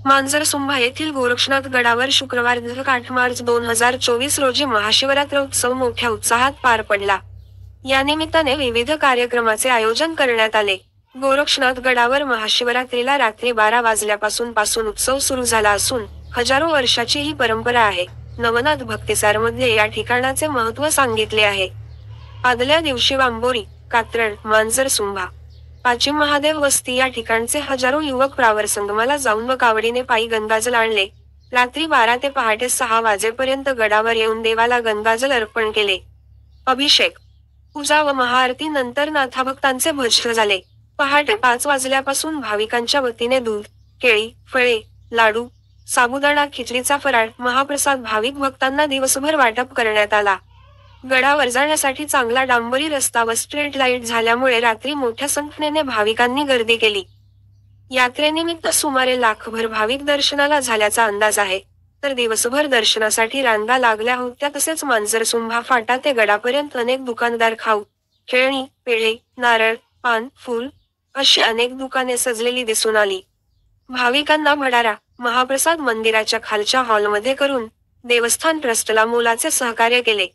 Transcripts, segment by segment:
मांजरसुंभा येथील गोरक्षनाथ गडावर शुक्रवार दिनांक 8 मार्च 2024 रोजी महाशिवरात्र उत्सव मोठ्या उत्साहात पार पडला. या निमित्ताने विविध कार्यक्रमाचे आयोजन करण्यात आले. गोरक्षनाथ गडावर महाशिवरात्रीला रात्री 12 वाजल्यापासून उत्सव सुरू झाला असून हजारो वर्षाची ही परंपरा आहे. नवनाथ भक्तिसारमध्ये या ठिकाणाचे महत्त्व सांगितले आहे. आदल्या दिवशी वांबोरी, कात्रड, मांजरसुंभा, पाचिम महादेव वस्ती या ठिकाणचे हजारो युवक प्रवारसंगमाला जाऊन व कावडीने पायी गंगाजल आणले. रात्री 12 ते पहाटे 6 वाजेपर्यंत गडावर येऊन देवाला गंगाजल अर्पण केले. अभिषेक, पूजा व महाआरती नंतर नाथभक्तांचे भजन झाले. पहाटे 5 वाजल्यापासून भाविकांच्या वतीने दूध, केळी, फळे, लाडू, साबुदाणा खिचडीचा फराळ, महाप्रसाद भाविक भक्तांना दिवसभर वाटप करण्यात आला. गडावर जाण्यासाठी चांगला डांबरी रस्ता व स्ट्रीट लाईट झाल्यामुळे रात्री मोठ्या संख्येने भाविकांनी गर्दी केली. यात्रेनिमित्त सुमारे लाखभर भाविक दर्शनाला झाल्याचा अंदाज आहे. तर दिवसभर दर्शनासाठी रांगा लागल्या होत्या. तसेच मांजरसुंभा फाटा ते गडापर्यंत अनेक दुकानदार खाऊ, खेळणी, पेढे, नारळ, पान, फूल अशी अनेक दुकाने सजलेली दिसून आली. भाविकांना भंडारा, महाप्रसाद मंदिराच्या खालच्या हॉलमध्ये करून देवस्थान ट्रस्टला मोलाचे सहकार्य केले.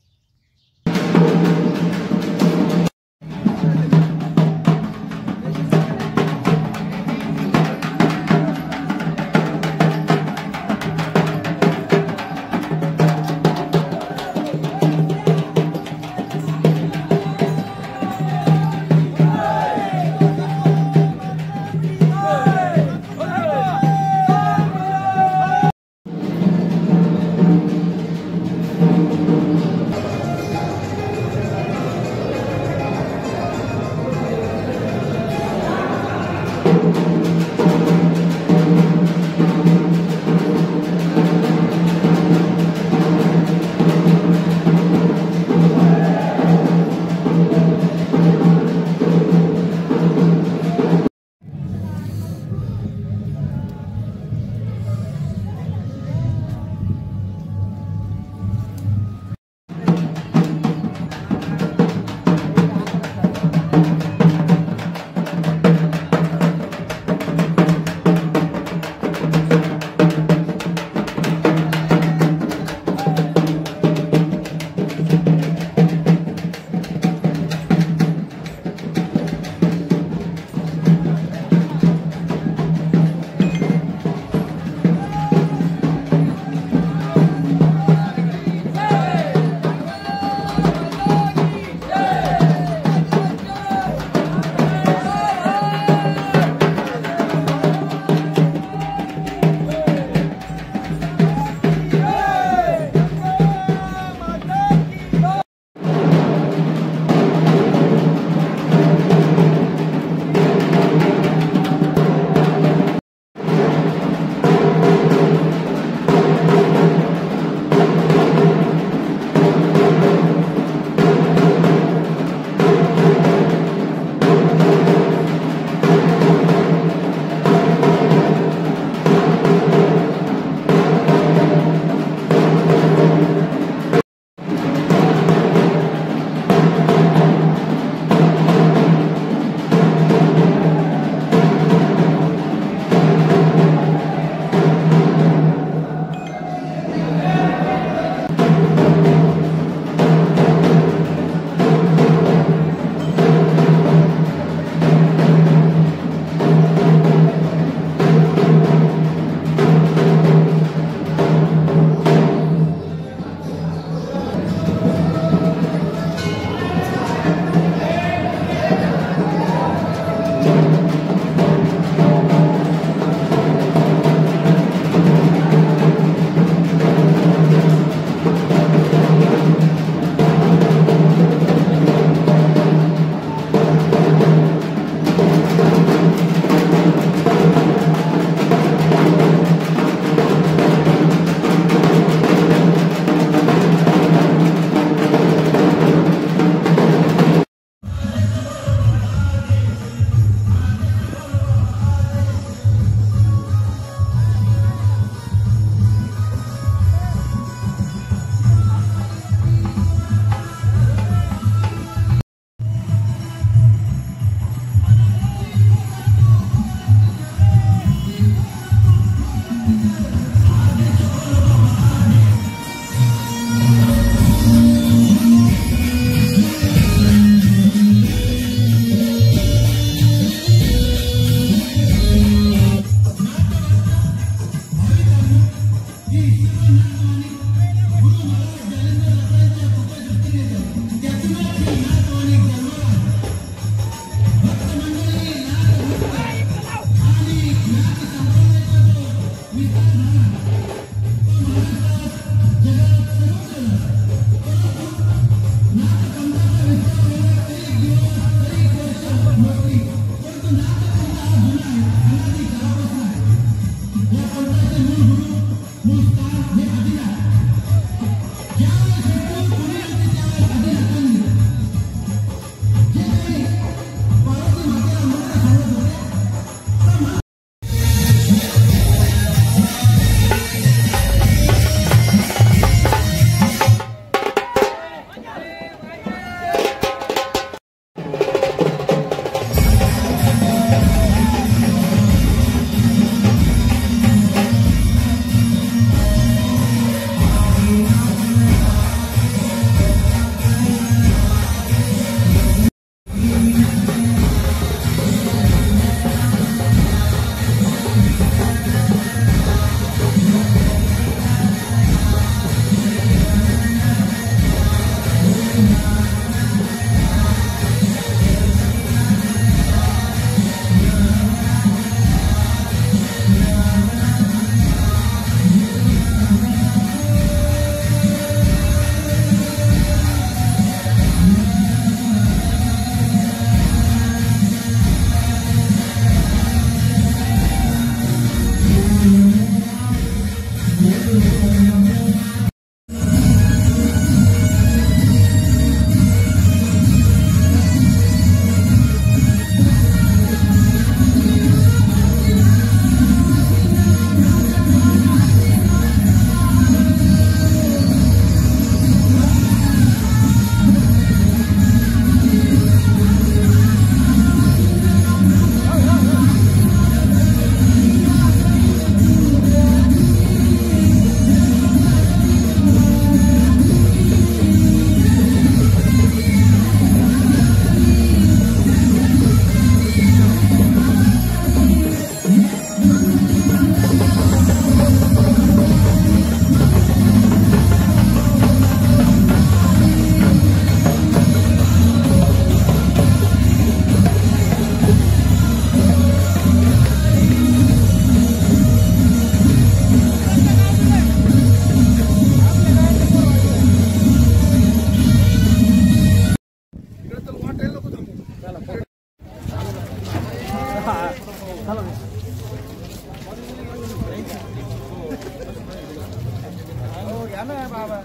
बाबा